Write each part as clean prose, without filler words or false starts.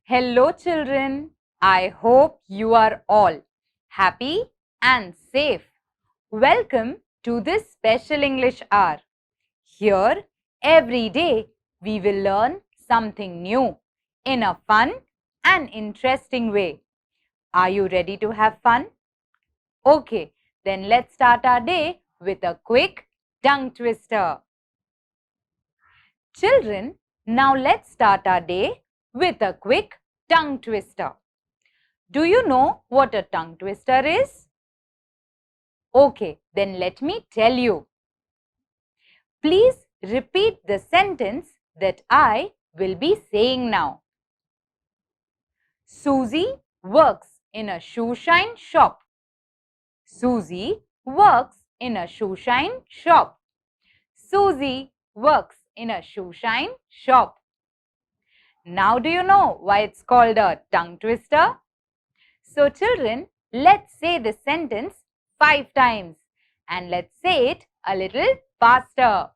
Hello children, I hope you are all happy and safe. Welcome to this special English hour. Here, every day, we will learn something new in a fun and interesting way. Are you ready to have fun? Okay, then let's start our day with a quick tongue twister. Children, now let's start our day with a quick tongue twister. Do you know what a tongue twister is? Okay, then let me tell you. Please repeat the sentence that I will be saying now. Susie works in a shoe shine shop. Susie works in a shoe shine shop. Susie works in a shoe shine shop. Now do you know why it's called a tongue twister? So children, let's say this sentence 5 times and let's say it a little faster.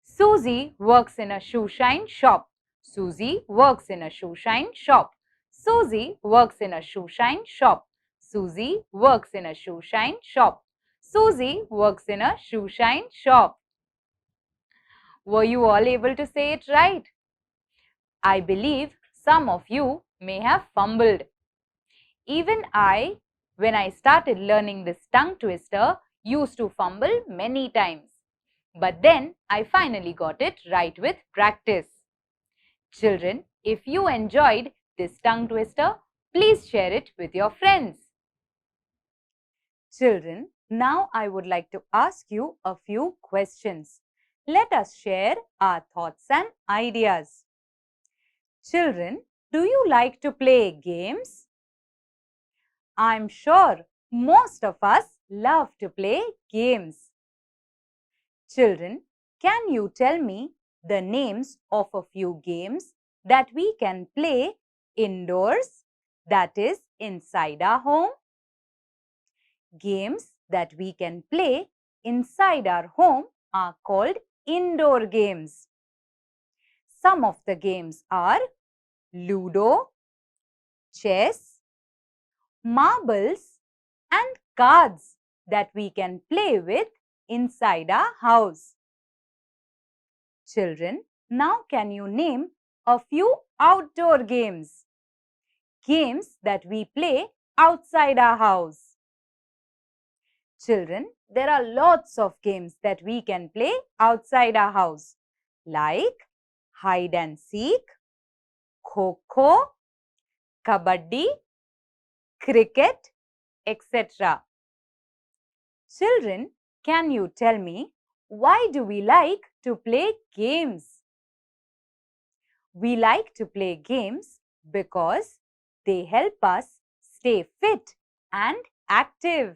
Susie works in a shoe shine shop. Susie works in a shoe shine shop. Susie works in a shoe shine shop. Susie works in a shoe shine shop. Susie works in a shoe shine shop. Were you all able to say it right? I believe some of you may have fumbled. Even I, when I started learning this tongue twister, used to fumble many times. But then I finally got it right with practice. Children, if you enjoyed this tongue twister, please share it with your friends. Children, now I would like to ask you a few questions. Let us share our thoughts and ideas. Children, do you like to play games? I'm sure most of us love to play games. Children, can you tell me the names of a few games that we can play indoors, that is inside our home? Games that we can play inside our home are called indoor games. Some of the games are Ludo, chess, marbles and cards that we can play with inside our house. Children, now can you name a few outdoor games? Games that we play outside our house. Children, there are lots of games that we can play outside our house, like hide and seek, kho-kho, kabaddi, cricket, etc. Children, can you tell me why do we like to play games? We like to play games because they help us stay fit and active.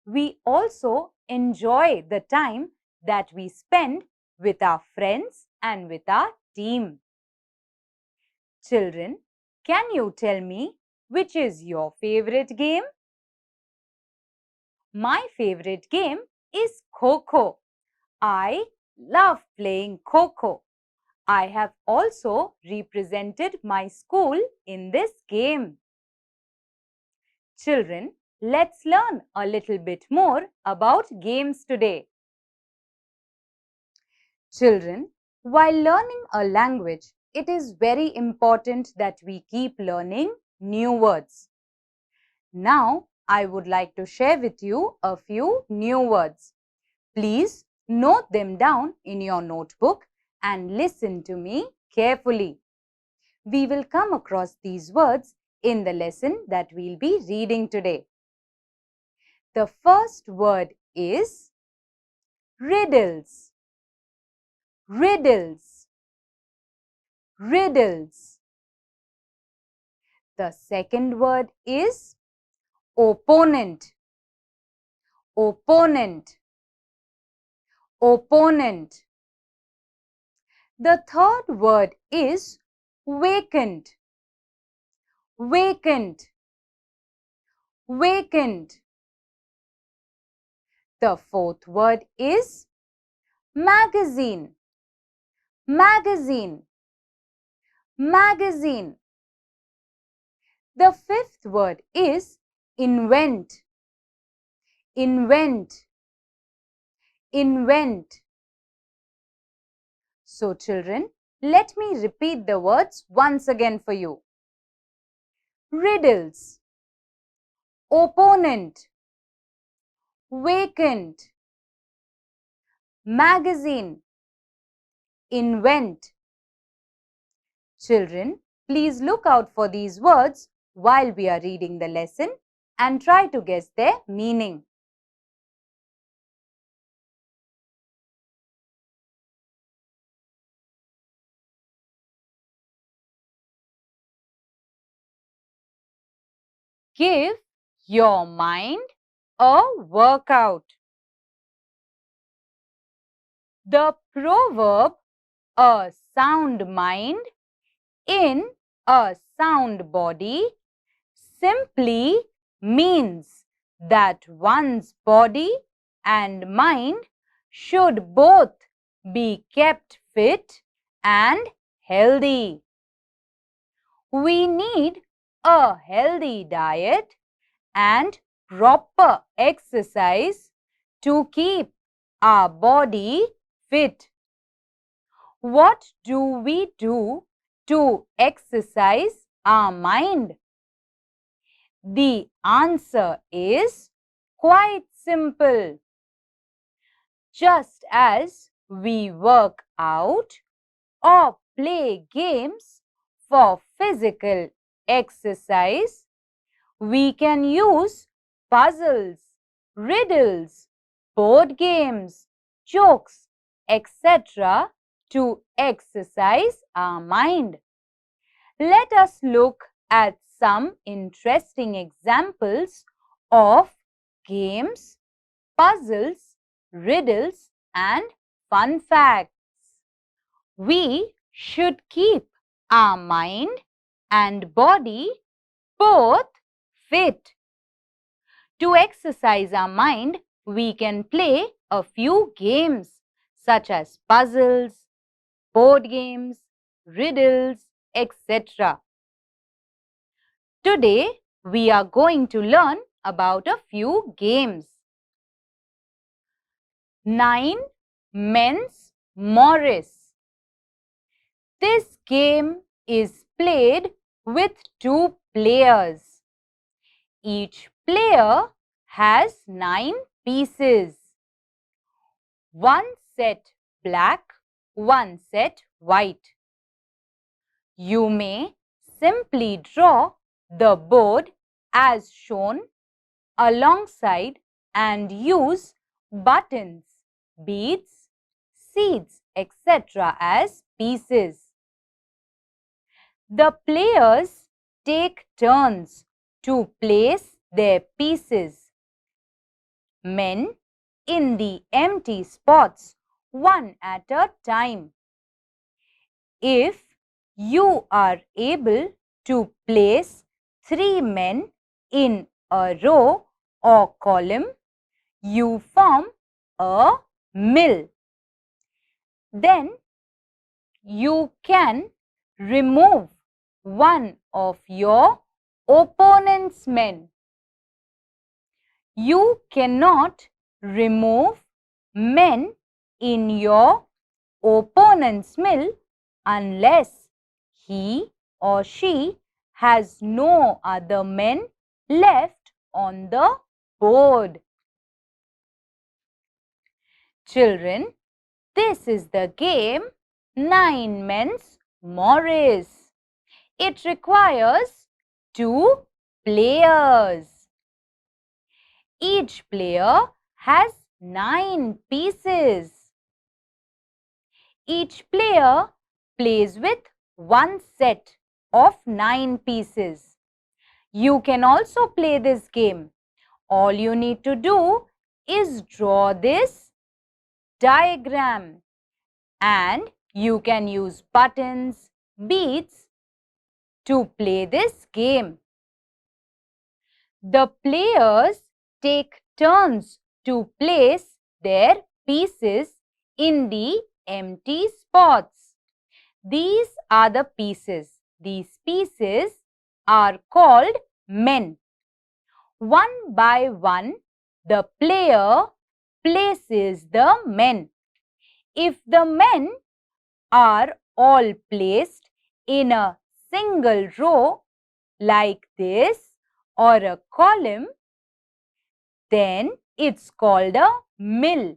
We also enjoy the time that we spend with our friends and with our team. Children, can you tell me which is your favorite game? My favorite game is kho-kho. I love playing kho-kho. I have also represented my school in this game. Children, let's learn a little bit more about games today. Children, while learning a language, it is very important that we keep learning new words. Now, I would like to share with you a few new words. Please note them down in your notebook and listen to me carefully. we will come across these words in the lesson that we'll be reading today. The first word is riddles. Riddles. Riddles. The second word is opponent. Opponent. Opponent. The third word is vacant. Vacant. Vacant. The fourth word is magazine. Magazine. Magazine. The fifth word is invent. Invent. Invent. So children, let me repeat the words once again for you. Riddles. Opponent. Vacant. Magazine. Invent. Children, please look out for these words while we are reading the lesson and try to guess their meaning. Give your mind a workout. The proverb, a sound mind in a sound body, simply means that one's body and mind should both be kept fit and healthy. We need a healthy diet and proper exercise to keep our body fit. What do we do to exercise our mind? The answer is quite simple. Just as we work out or play games for physical exercise, we can use puzzles, riddles, board games, jokes, etc. to exercise our mind. Let us look at some interesting examples of games, puzzles, riddles, and fun facts. We should keep our mind and body both fit. To exercise our mind, we can play a few games such as puzzles, board games, riddles, etc. Today, we are going to learn about a few games. 9 Men's Morris. This game is played with 2 players. Each player has 9 pieces. 1 set black, 1 set white. You may simply draw the board as shown alongside and use buttons, beads, seeds, etc. as pieces. The players take turns to place their pieces. Men in the empty spots, one at a time. If you are able to place 3 men in a row or column, you form a mill. Then you can remove one of your opponent's men. You cannot remove men in your opponent's mill unless he or she has no other men left on the board. Children, this is the game 9 Men's Morris. It requires 2 players. Each player has 9 pieces. Each player plays with one set of 9 pieces. You can also play this game. All you need to do is draw this diagram, and you can use buttons, beads to play this game. The players take turns to place their pieces in the empty spots. These are the pieces. These pieces are called men. One by one, the player places the men. If the men are all placed in a single row like this or a column, then it's called a mill.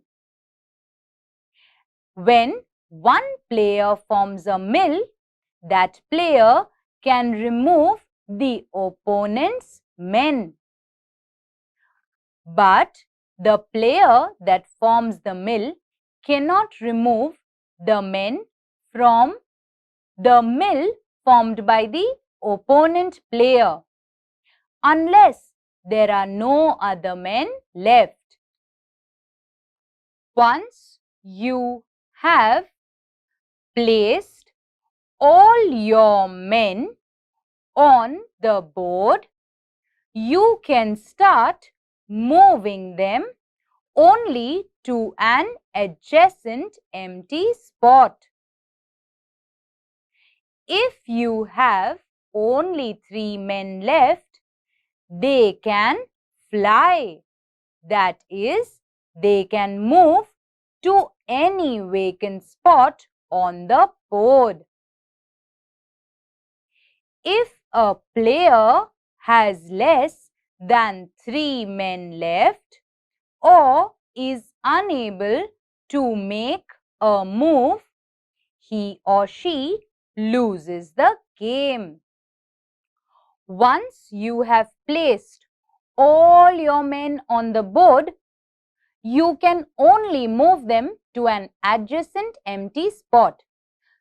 When one player forms a mill, that player can remove the opponent's men. But the player that forms the mill cannot remove the men from the mill formed by the opponent player unless there are no other men left. Once you have placed all your men on the board, you can start moving them only to an adjacent empty spot. If you have only 3 men left, they can fly. That is, they can move to any vacant spot on the board. If a player has less than 3 men left or is unable to make a move, he or she loses the game. Once you have placed all your men on the board, you can only move them to an adjacent empty spot.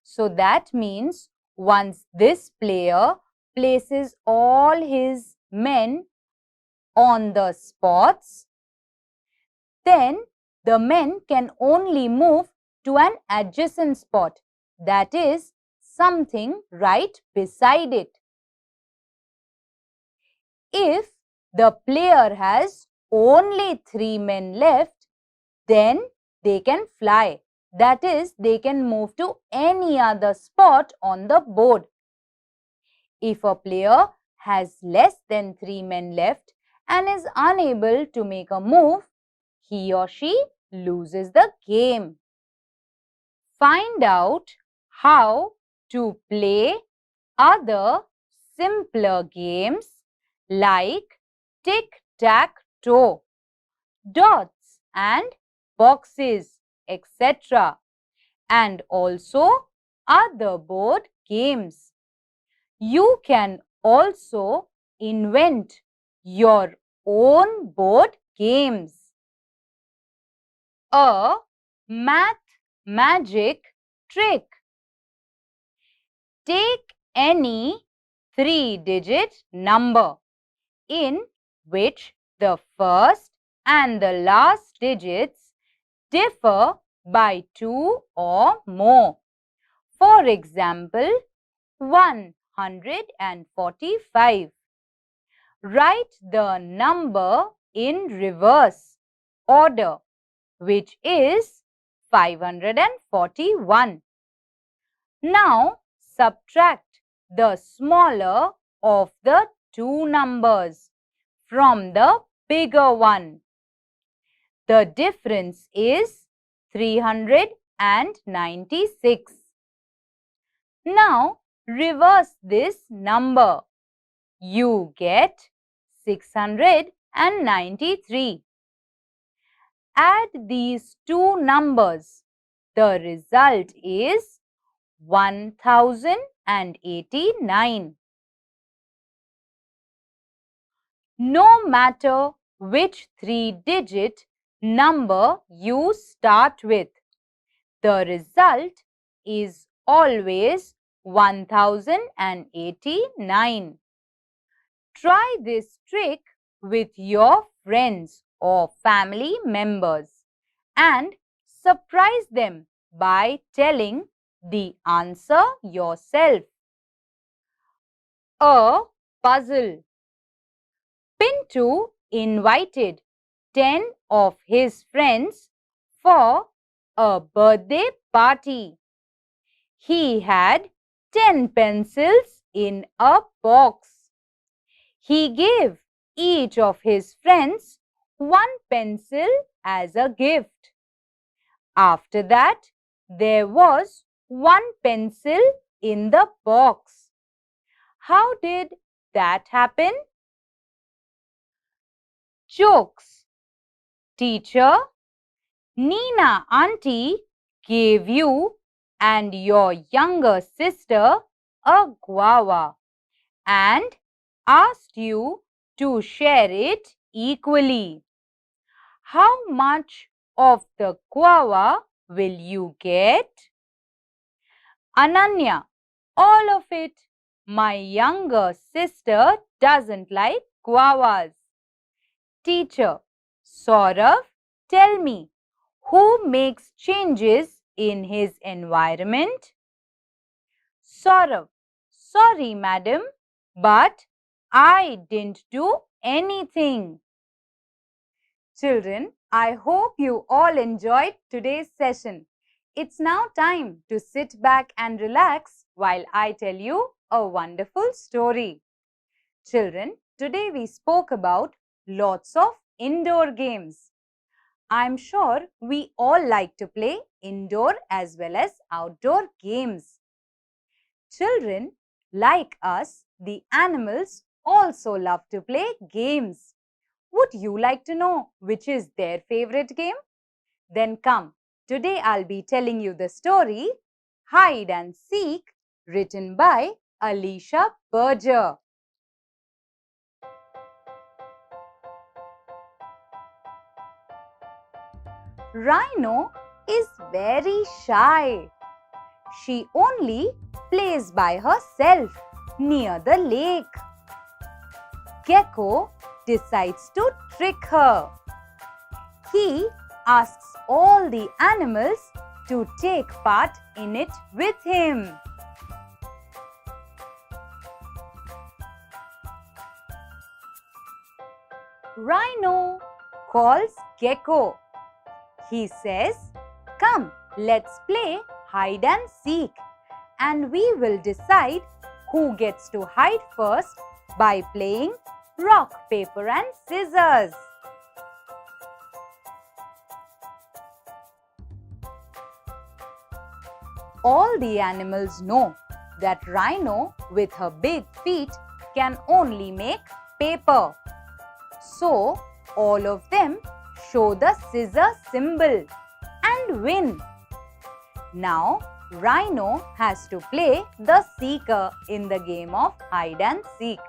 So that means once this player places all his men on the spots, then the men can only move to an adjacent spot, that is, something right beside it. If the player has only 3 men left, then they can fly. That is, they can move to any other spot on the board. If a player has less than 3 men left and is unable to make a move, he or she loses the game. Find out how to play other simpler games like tic-tac-toe, dots and boxes, etc. and also other board games. You can also invent your own board games. A math magic trick. Take any 3-digit number in which the first and the last digits differ by 2 or more. For example, 145. Write the number in reverse order, which is 541. Now subtract the smaller of the two numbers from the bigger one. The difference is 396. Now reverse this number. You get 693. Add these two numbers. The result is 1000 1,089. No matter which three-digit number you start with, the result is always 1,089. Try this trick with your friends or family members and surprise them by telling the answer yourself. A puzzle. Pintu invited 10 of his friends for a birthday party. He had 10 pencils in a box. He gave each of his friends one pencil as a gift. After that, there was one pencil in the box. How did that happen? Jokes. Teacher, Nina auntie gave you and your younger sister a guava and asked you to share it equally. How much of the guava will you get? Ananya, all of it. My younger sister doesn't like guavas. Teacher, Saurav, tell me, who makes changes in his environment? Saurav, sorry madam, but I didn't do anything. Children, I hope you all enjoyed today's session. It's now time to sit back and relax while I tell you a wonderful story. Children, today we spoke about lots of indoor games. I'm sure we all like to play indoor as well as outdoor games. Children, like us, the animals also love to play games. Would you like to know which is their favorite game? Then come, today I'll be telling you the story Hide and Seek, written by Alicia Berger. Rhino is very shy. She only plays by herself near the lake. Gecko decides to trick her. He asks all the animals to take part in it with him. Rhino calls Gecko. He says, "Come, let's play hide and seek, and we will decide who gets to hide first by playing rock, paper and scissors." All the animals know that Rhino with her big feet can only make paper. So, all of them show the scissor symbol and win. Now, Rhino has to play the seeker in the game of hide and seek.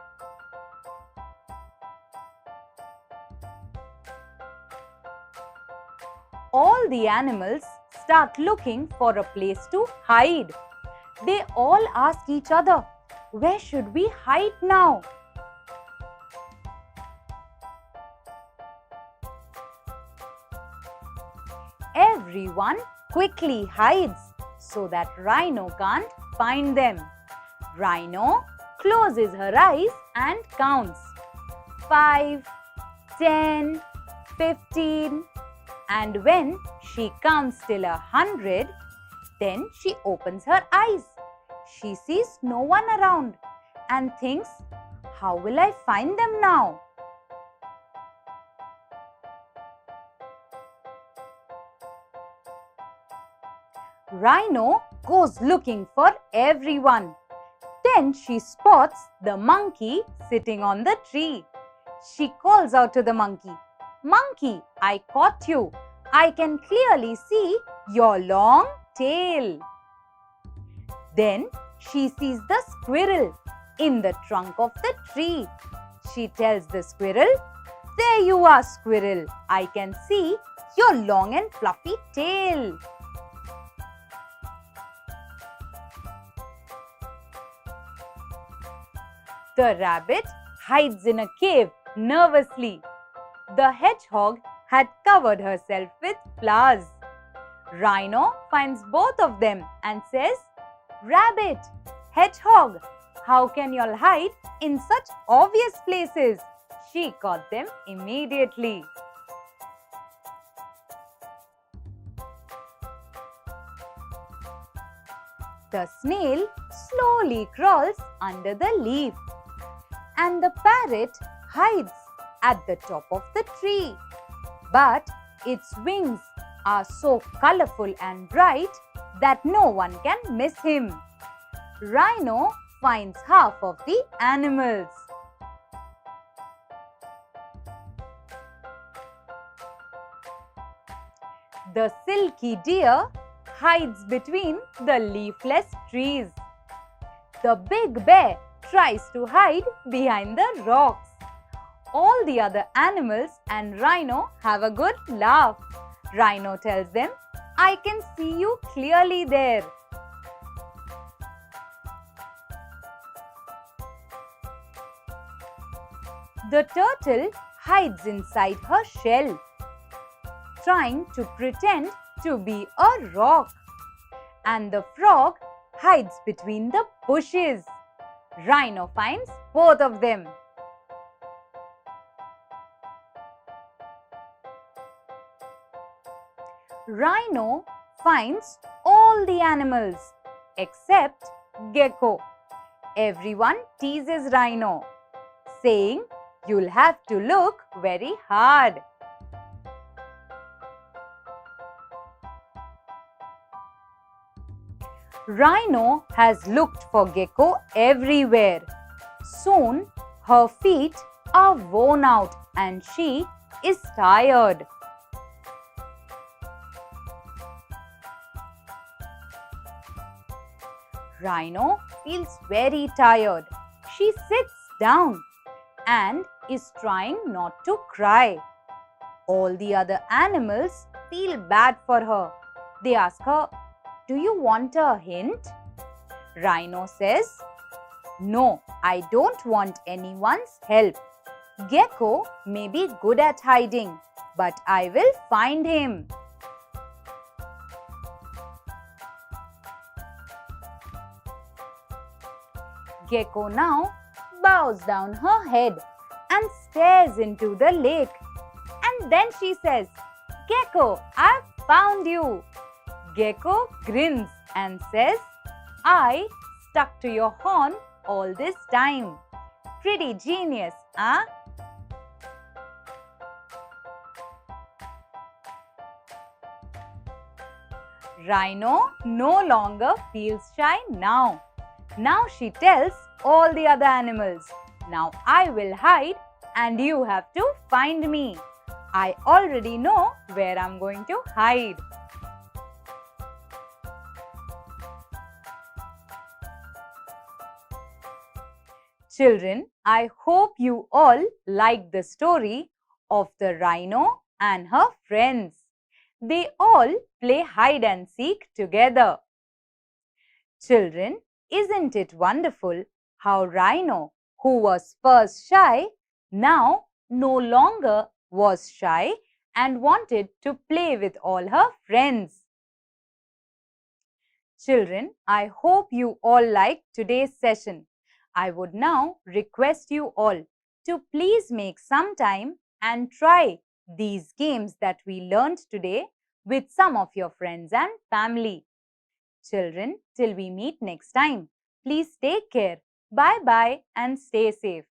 All the animals start looking for a place to hide. They all ask each other, "Where should we hide now?" Everyone quickly hides so that Rhino can't find them. Rhino closes her eyes and counts 5, 10, 15, and when she counts till 100, then she opens her eyes. She sees no one around and thinks, "How will I find them now?" Rhino goes looking for everyone. Then she spots the monkey sitting on the tree. She calls out to the monkey, "Monkey, I caught you. I can clearly see your long tail." Then she sees the squirrel in the trunk of the tree. She tells the squirrel, "There you are, squirrel. I can see your long and fluffy tail." The rabbit hides in a cave nervously. The hedgehog had covered herself with flowers. Rhino finds both of them and says, "Rabbit, hedgehog, how can you all hide in such obvious places?" She caught them immediately. The snail slowly crawls under the leaf, and the parrot hides at the top of the tree. But its wings are so colorful and bright that no one can miss him. Rhino finds half of the animals. The silky deer hides between the leafless trees. The big bear tries to hide behind the rocks. All the other animals and Rhino have a good laugh. Rhino tells them, "I can see you clearly there." The turtle hides inside her shell, trying to pretend to be a rock. And the frog hides between the bushes. Rhino finds both of them. Rhino finds all the animals except Gecko. Everyone teases Rhino, saying, "You'll have to look very hard." Rhino has looked for Gecko everywhere. Soon, her feet are worn out and she is tired. Rhino feels very tired. She sits down and is trying not to cry. All the other animals feel bad for her. They ask her, "Do you want a hint?" Rhino says, "No, I don't want anyone's help. Gecko may be good at hiding, but I will find him." Gecko now bows down her head and stares into the lake. And then she says, "Gecko, I've found you." Gecko grins and says, "I stuck to your horn all this time. Pretty genius, huh?" Rhino no longer feels shy now. Now she tells all the other animals, "Now I will hide and you have to find me. I already know where I'm going to hide." Children, I hope you all liked the story of the rhino and her friends. They all play hide and seek together. Children, isn't it wonderful how Rhino, who was first shy, now no longer was shy and wanted to play with all her friends? Children, I hope you all liked today's session. I would now request you all to please make some time and try these games that we learned today with some of your friends and family. Children, till we meet next time, please take care. Bye-bye and stay safe.